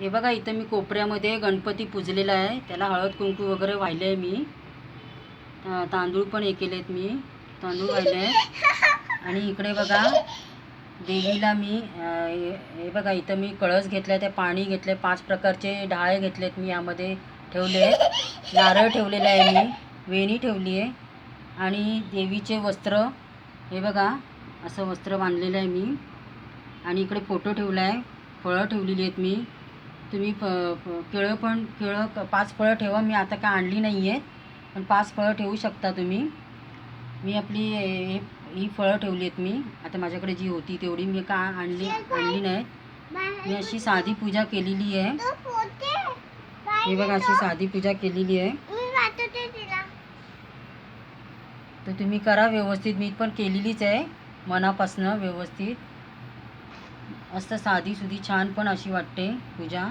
हे बघा इथं मी कोपऱ्यामध्ये गणपती पूजलेला आहे. त्याला हळद कुंकू वगैरे वाहिले आहे मी. तांदूळ पण हे केलेत मी. तांदूळ वाहिले आहेत. आणि इकडे बघा देवीला मी हे बघा इथं मी कळस घेतला आहे. ते पाणी घेतले. 5 प्रकारचे डहाळे घेतलेत मी. यामध्ये ठेवले. नारळ ठेवलेला आहे मी. वेणी ठेवली आहे. आणि देवीचे वस्त्र हे बघा असं वस्त्र बांधलेलं आहे मी. आणि इकडे फोटो ठेवला आहे. फळं ठेवलेली आहेत मी. तुम्ही केळं 5 फळं ठेवा. मी आता काय आणली नाही आहे, पण 5 फळं ठेवू शकता तुम्ही. मी आपली ही फळं ठेवली आहेत मी. आता माझ्याकडे जी होती तेवढी मी का आणली नाही. मी अशी साधी पूजा केलेली आहे. हे बघा अशी साधी पूजा केलेली आहे. तर तुम्ही करा व्यवस्थित. मी पण केलेलीच आहे मनापासनं व्यवस्थित. मस्त साधी सुधी छान पण अशी वाटते पूजा.